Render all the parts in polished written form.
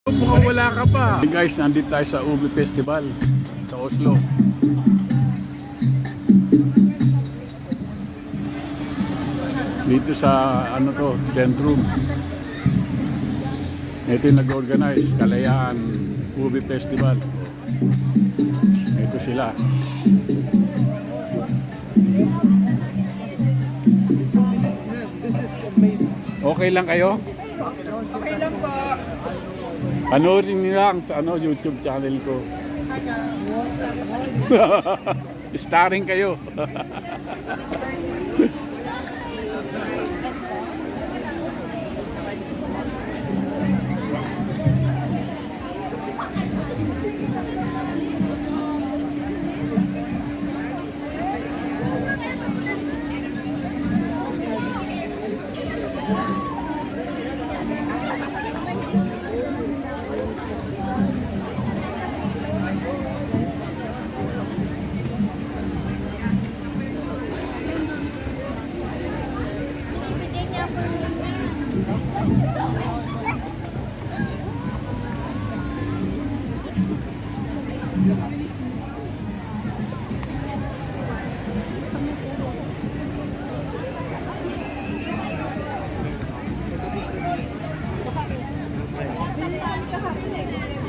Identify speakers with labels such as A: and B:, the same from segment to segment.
A: Mukhang wala ka pa. Hey guys, nandito tayo sa Ubi Festival sa Oslo. Dito sa ano to, Centrum. Ito yung nag-organize, Kalayaan Ubi Festival. Ito sila. Okay lang kayo?
B: Okay lang po.
A: Panoorin niyo lang sa ano, YouTube channel ko. Starring kayo.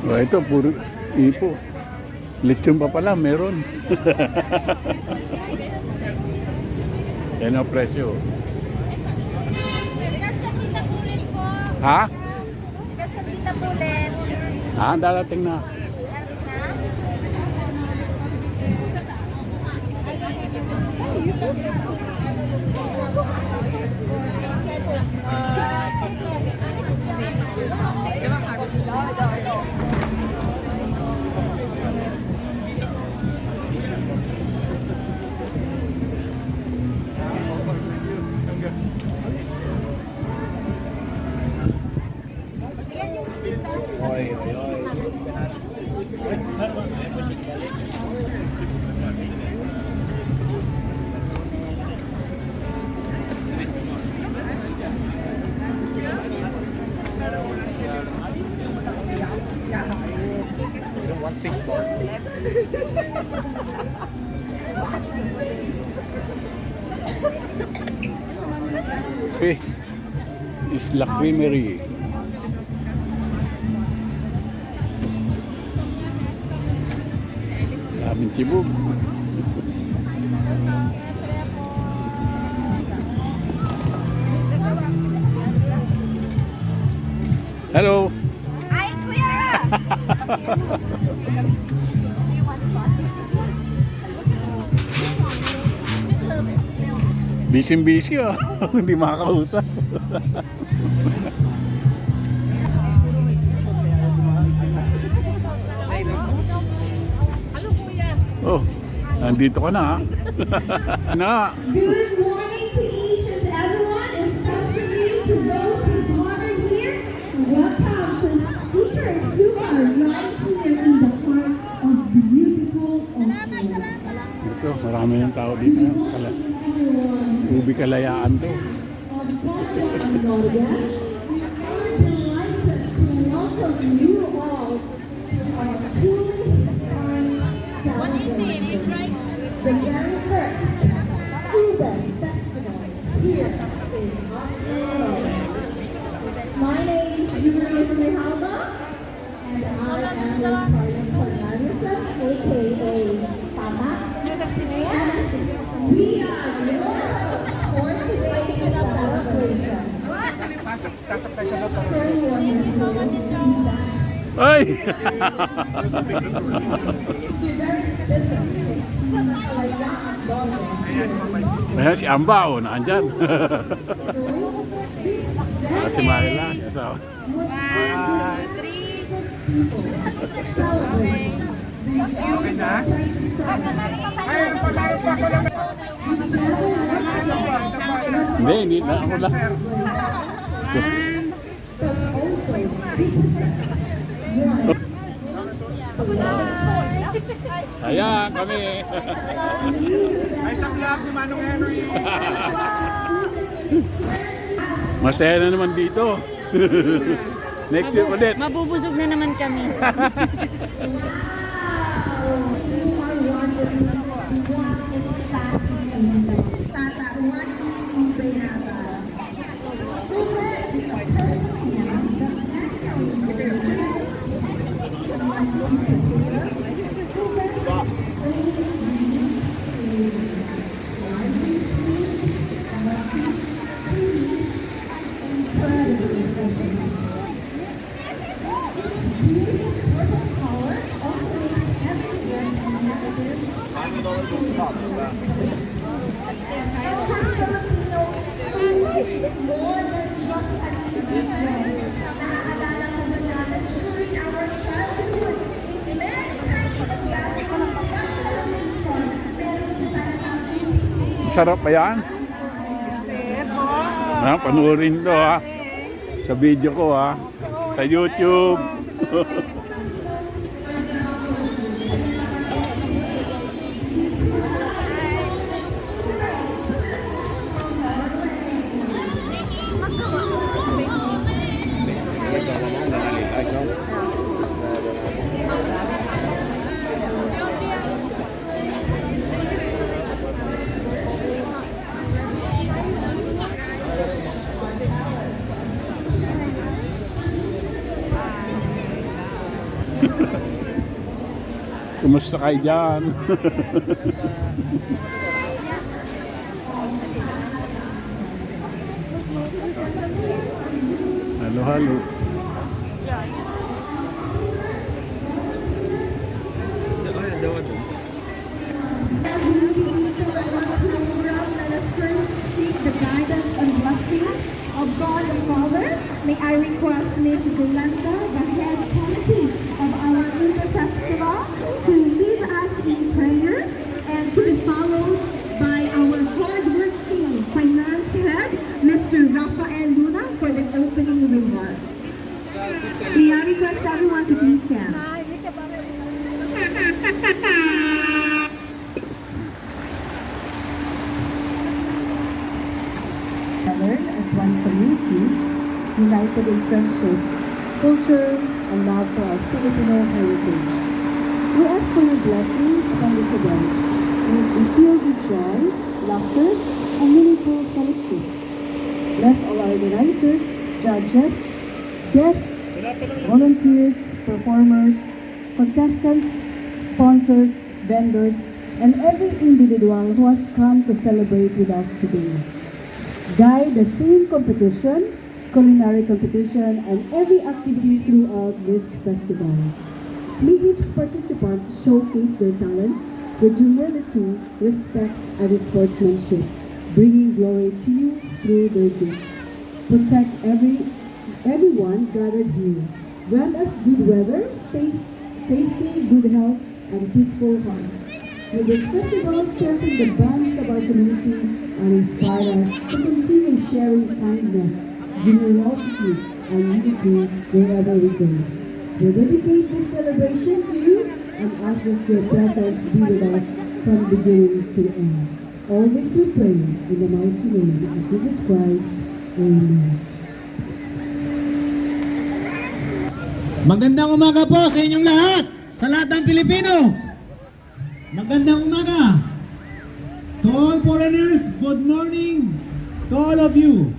A: Oh, ito puro ipo. Lechon pa pala meron. Yan ang presyo.
B: Bigas ka tita pulit po.
A: Ha?
B: Bigas ka tita pulit.
A: Ah, darating na. Oy, oy, oy. One fish ball. Okay. Isla Creamery. Daming tibog. Hello.
B: Ay, kuya!
A: Busy oh. Hindi makakausap.
B: Hello, kuya.
A: Oh, nandito ka na ha. Na.
C: Good morning to each and everyone, especially to those who gathered here. Welcome to speakers who are right here in the heart of beautiful Oslo.
A: Ito, marami ng tao dito. Ubi Kalayaan to.
C: On behalf of Norway, we are delighted to welcome you all to our truly historic celebration, the very first Uber Festival here in Oslo. My name is Julia Smehalma, and I am the Sergeant Corneliuson, aka Pama. And we are your hosts for today's celebration.
A: Ay! Ayan si Amba oh, naandyan. Si Marila. Yes, oh. Hindi na ako lang. Ayan kami.
D: Ay, sa vlog ni Manong Henry.
A: Masaya na naman dito. Next year ulit.
B: Mabubusog na naman kami.
C: You are wondering what exactly Tata, what is ube naga? Ube is a term that more than just an ingredient. Naaalala ko ba natin during our childhood, in many kinds of gatherings, special occasion, meron po talagang pinipili.
A: Sarap ba yan? Panoorin to ha. Sa video ko ha. Sa YouTube. Kumusta kayo dyan? Halo, halo.
C: Let us first seek the guidance and blessing of God the Father. May I request Miss Yolanda, the head committee of our Ube Festival, to lead us in prayer and to be followed by our hardworking finance head, Mr. Rafael Luna, for the opening remarks. May I request everyone to please stand.
E: Together as one community, united in friendship, culture, and love for our Filipino heritage. We ask for your blessing upon this event. May it be filled with joy, laughter, and meaningful fellowship. Bless all our organizers, judges, guests, volunteers, performers, contestants, sponsors, vendors, and every individual who has come to celebrate with us today. Guide the singing competition, culinary competition, and every activity throughout this festival. May each participant showcase their talents with humility, respect, and sportsmanship, bringing glory to you through their gifts. Protect everyone gathered here. Grant us good weather, safety, good health, and peaceful hearts. May this festival strengthen the bonds of our community and inspire us to continue sharing kindness, generosity, and unity wherever we go. We dedicate this celebration to you and ask that your presence be with us from beginning to end. All this we pray in the mighty name of Jesus Christ. Amen.
F: Magandang umaga po sa inyong lahat, sa lahat ng Pilipino. Magandang umaga. To all foreigners, good morning to all of you.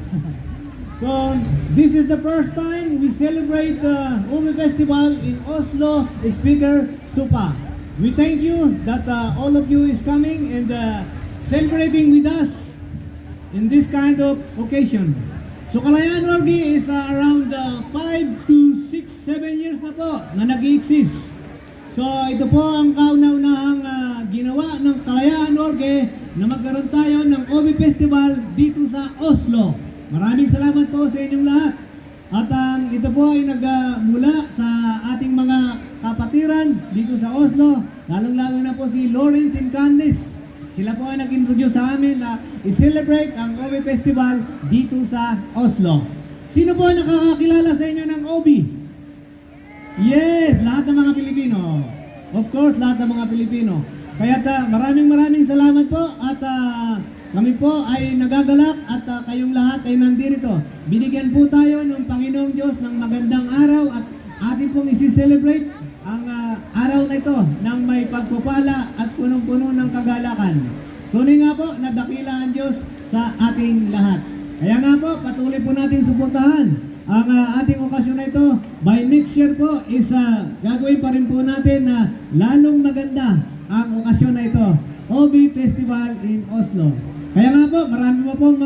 F: So, this is the first time we celebrate the Ube Festival in Oslo, Speaker Supa. We thank you that all of you is coming and celebrating with us in this kind of occasion. So, Kalayaan Orgi is around 5 to 6, 7 years na po na nag-i-exist. So, ito po ang kauna-unahang ginawa ng Kalayaan Orgi na magkaroon tayo ng Ube Festival dito sa Oslo. Maraming salamat po sa inyong lahat. At ito po ay nagmula sa ating mga kapatiran dito sa Oslo, lalong-lalo na po si Lawrence and Candice. Sila po ay nag-introduce sa amin na i-celebrate ang Ube Festival dito sa Oslo. Sino po nakakakilala sa inyo ng Obi? Yes, lahat ng mga Pilipino. Of course, lahat ng mga Pilipino. Kaya maraming salamat po at kami po ay nagagalak at kayong lahat ay nandito. Binigyan po tayo ng Panginoong Diyos ng magandang araw at atin pong isi-celebrate ang araw na ito ng may pagpupala at punong-puno ng kagalakan. Tunay nga po na dakila ang Diyos sa ating lahat. Kaya nga po, patuloy po natin suportahan ang ating okasyon na ito. By next year po is gagawin pa rin po natin na lalong maganda ang okasyon na ito. OB Festival in Oslo. Kaya nga po, marami mo pong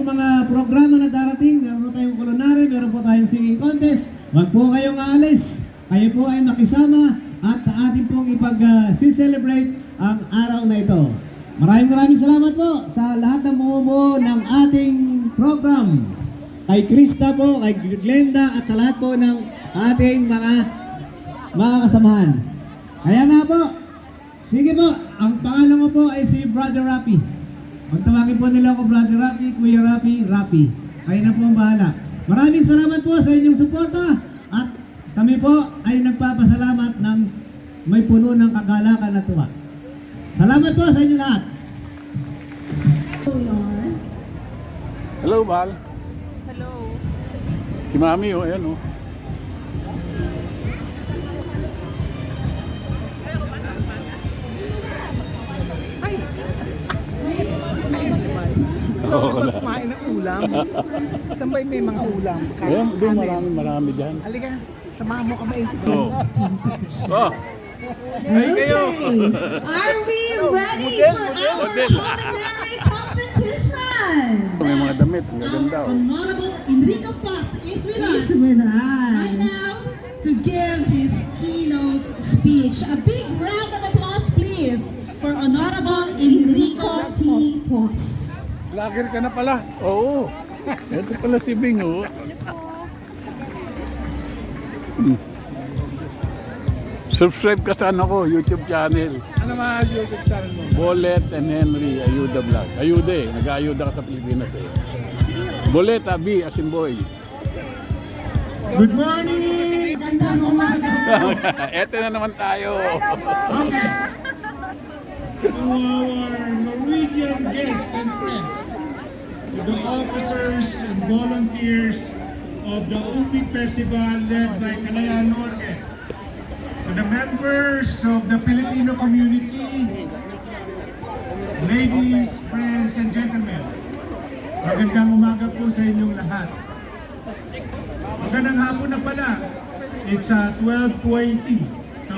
F: mga programa na darating. Meron po tayong culinary, meron po tayong singing contest. Wag po kayong aalis. Kayo po ay makisama at ating pong ipag-celebrate ang araw na ito. Maraming salamat po sa lahat ng bumubuo ng ating program. Kay Krista po, kay Glenda at sa lahat po ng ating mga kasamahan. Kaya nga po, sige po, ang pangalan mo po ay si Brother Rapi. Pagtawagin po nila ako Brother Rapi, Kuya Rapi, Rapi. Kayo na po ang bahala. Maraming salamat po sa inyong suporta at kami po ay nagpapasalamat ng may puno ng kagalakan at tuwa. Salamat po sa inyo lahat.
A: Hello, Val.
B: Hello.
A: Si Mami, oh, ayan, oh. Oo, wala.
D: Kumain ng ulam. Saan ba may mga ulam?
A: Ayan, doon marami dyan.
D: Halika, samahan mo kami.
A: Oh. Oh. Ay, kayo.
C: Are we ready for our
A: Model.
C: culinary competition?
A: May mga damit, ang gaganda, oh.
G: Honorable Enrico Flas is with us
C: Is with
G: right
C: us.
G: now to give his keynote speech. A big round of applause, please, for Honorable Enrico
C: Enrico T. Foss.
D: Lager ka na pala.
A: Oo. Ito pala si Bing, oh. Subscribe ka sa YouTube channel.
D: Ano mga YouTube channel mo?
A: Bolet and Henry Ayuda Vlog. Ayuda eh. Nag-ayuda ka sa Pilipinas eh. Bolet, B, as in boy.
F: Good morning! Gandang umaga!
A: Eto na naman tayo.
F: Okay. To our Norwegian guests and friends, to the officers and volunteers of the UBI Festival led by Kalayaan Norge, to the members of the Filipino community, ladies, friends, and gentlemen, magandang umaga po sa inyong lahat. Magandang hapon na pala. It's 12:20. So,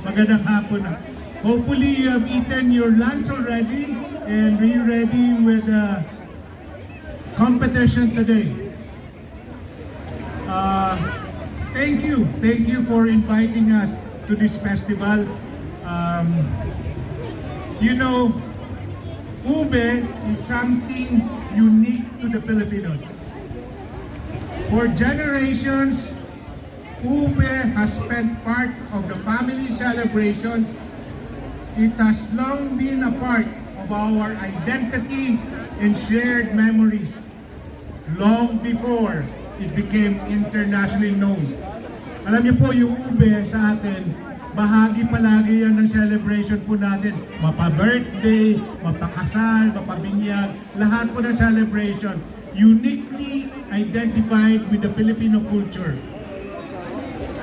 F: magandang hapon na. Hopefully, you have eaten your lunch already and be ready with the competition today. Thank you. Thank you for inviting us to this festival. You know, ube is something unique to the Filipinos. For generations, ube has spent part of the family celebrations. It has long been a part of our identity and shared memories, long before it became internationally known. Alam niyo po, yung ube sa atin, bahagi palagi yan ng celebration po natin. Mapa-birthday, mapakasal, mapabinyag, lahat po ng celebration uniquely identified with the Filipino culture.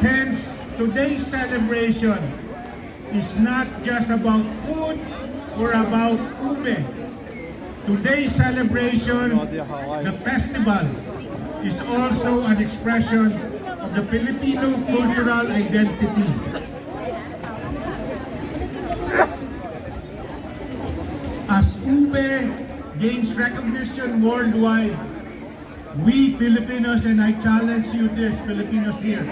F: Hence, today's celebration is not just about food or about ube. Today's celebration, the festival, is also an expression of the Filipino cultural identity. As ube gains recognition worldwide, we Filipinos, and I challenge you this, Filipinos here,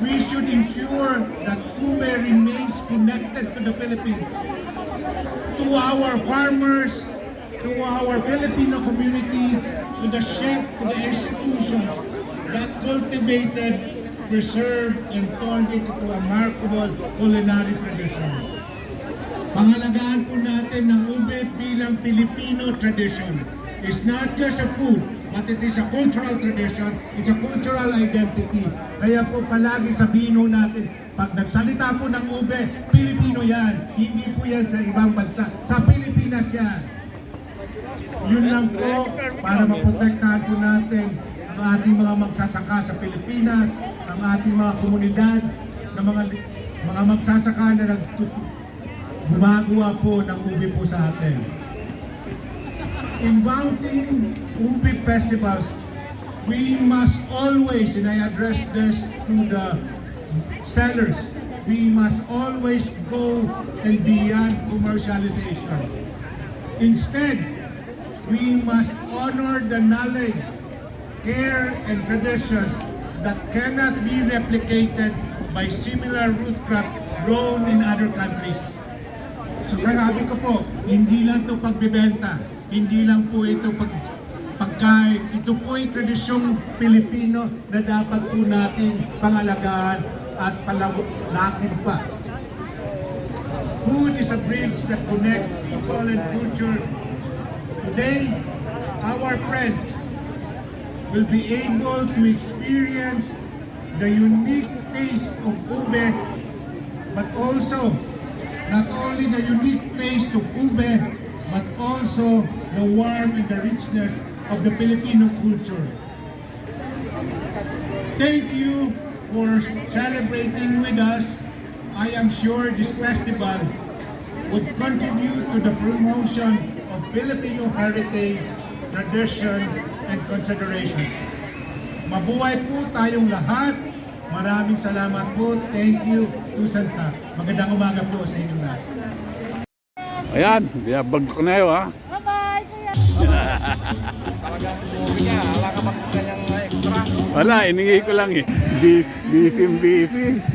F: we should ensure that ube remains connected to the Philippines, to our farmers, to our Filipino community, to the chef, to the institutions that cultivated, preserved, and turned it into a remarkable culinary tradition. Pangalagaan po natin ng ube bilang Filipino tradition. It's not just a food, but it is a cultural tradition, it's a cultural identity. Kaya po palagi sabihin ho natin, pag nagsalita po ng ube, Pilipino yan. Hindi po yan sa ibang bansa. Sa Pilipinas yan.
H: Yun lang po para maprotektahan po natin ang ating mga magsasaka sa Pilipinas, ang ating mga komunidad, na mga magsasaka na gumagawa po ng ubi po sa atin. In mounting ubi festivals, we must always, and I address this to the sellers, we must always go and beyond commercialization. Instead, we must honor the knowledge, care, and traditions that cannot be replicated by similar root crop grown in other countries. So kaya ko po, hindi lang ito pagbibenta, hindi lang po ito pagkain, ito po ay tradisyong Pilipino na dapat po nating pangalagaan at palawalakin pa. Food is a bridge that connects people and culture. Today, our friends will be able to experience the unique taste of ube, but also not only the unique taste of ube, but also the warmth and the richness of the Filipino culture. Thank you for celebrating with us. I am sure this festival would contribute to the promotion of Filipino heritage, tradition, and considerations. Mabuhay po tayong lahat. Maraming salamat po. Thank you to Santa. Magandang umaga po sa inyong lahat.
A: Ayan, biyabag ko na yun, ha?
B: Bye-bye, kuya.
D: Talagang movie niya, wala ka bang kanyang extra?
A: Wala, iningi ko lang eh. Busy.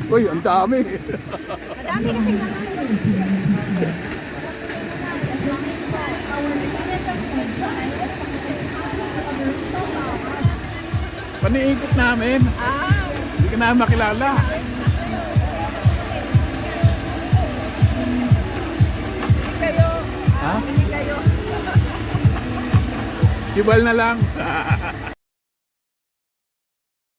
A: Uy, ang dami.
B: Madami kasi mga
A: Paniikot namin. Hindi ka namin makilala.
B: kayo.
A: Ha?
B: Hindi kayo.
A: Sibal na lang.